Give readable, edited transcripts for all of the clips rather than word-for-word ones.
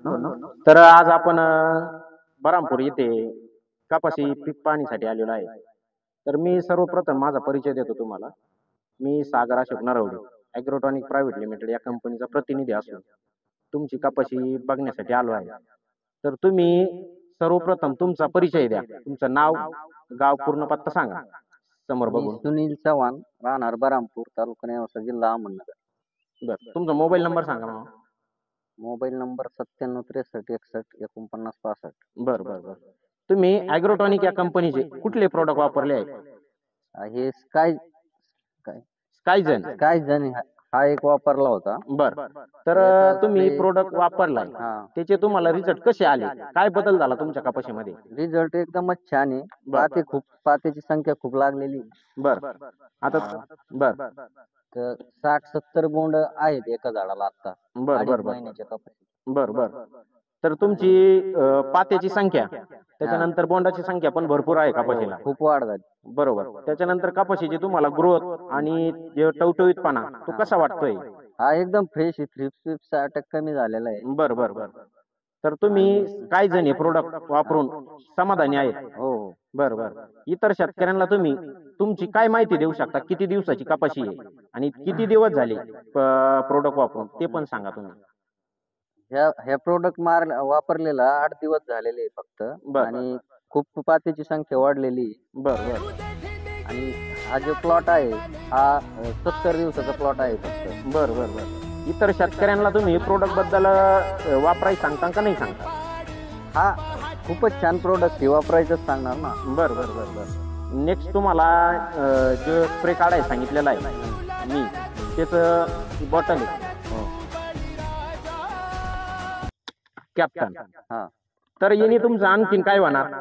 मित्रांनो, तर आज आपण बरामपूर येथे कपाशी पीक पाहणीसाठी आलेलो आहे. तर मी सर्वप्रथम माझा परिचय देतो तुम्हाला. मी सागर अशोक नरवडे, ॲग्रोटॉनिक प्रायव्हेट लिमिटेड या कंपनीचा प्रतिनिधी असून तुमची कपाशी बघण्यासाठी आलो आहे. तर तुम्ही सर्वप्रथम तुमचा परिचय द्या. तुमचं नाव, गाव, पूर्ण पत्ता सांगा समोर मी बघून. सुनील चव्हाण, राहणार बरामपूर, तालुका नेवासा, जिल्हा अहमदनगर. बरं, तुमचा मोबाईल नंबर सांगा मला. Mobile number 97 63 61 49 65. बरं बरं बरं. तुम्ही ॲग्रोटॉनिक या कंपनीचे कुठले प्रॉडक्ट वापरले आहे? हे काय स्कायझन. स्कायझन हा एक वापरला होता. बर. तर याचा तुम्ही spray- प्रोडक्ट वापरलाय, हा, त्याचे तुम्हाला रिझल्ट कसे आले? काय बदल झाला तुमच्या कपाशीमध्ये? रिझल्ट एकदमच छान आहे. बर पात्याची संख्या खूप लागलेली. बर. आता बर तर 60 70 बोंड आहेत एका झाडाला आता. बर बर 2.5 बर महिन्याच्या कपाशी. बर बर. तर तुमची पात्याची संख्या, त्याच्यानंतर बोंडाची संख्या पण भरपूर आहे कपाशीला. खूप वाढ झाली. बरोबर. त्याच्यानंतर कपाशीची तुम्हाला ग्रोथ आणि जे टवटवीतपणा तो कसा वाटतोय? हा एकदम फ्रेश आहे. थ्रिप्स अटॅक कमी झालेला आहे. बर बर बर. तर तुम्ही काय जण हे प्रोडक्ट वापरून समाधानी आहेत? हो हो. बर बर. इतर शेतकऱ्यांना तुम्ही तुमची काय माहिती देऊ शकता? किती दिवसाची कपाशी आहे आणि किती दिवस झाले प्रोडक्ट वापरून, ते पण सांगा तुम्ही. ह्या प्रोडक्ट वापरलेला 8 दिवस झालेले फक्त. बर. आणि खूप पात्याची संख्या वाढलेली. बर बर आणि हा जो प्लॉट आहे हा 70 दिवसाचा प्लॉट आहे फक्त. बर बर बर. इतर शेतकऱ्यांना तुम्ही प्रोडक्ट बद्दल वापरायला सांगता का नाही सांगता? हा खूपच छान प्रोडक्ट आहे, वापरायचंच सांगणार ना. बर बर बर बर. नेक्स्ट तुम्हाला जो स्प्रे काढायला सांगितलेला आहे मी, त्याचं बॉटल आहे हो. कॅप्टन. हा तर याने तुमचं आणखीन काय होणार?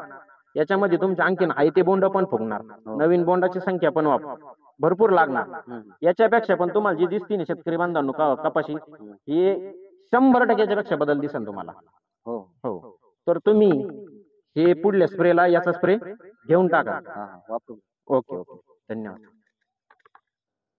याच्यामध्ये तुमचं आणखीन आहे ते बोंड पण फुगणार, नवीन बोंडाची संख्या पण भरपूर लागणार. याच्यापेक्षा पण तुम्हाला जी दिसते ना शेतकरी बांधवांनो कपाशी, हे 100% याच्यापेक्षा बदल दिसेल तुम्हाला. हो हो. तर तुम्ही हे पुढल्या स्प्रेला याचा स्प्रे घेऊन टाका. हा वापरू. Okay okay. धन्यवाद.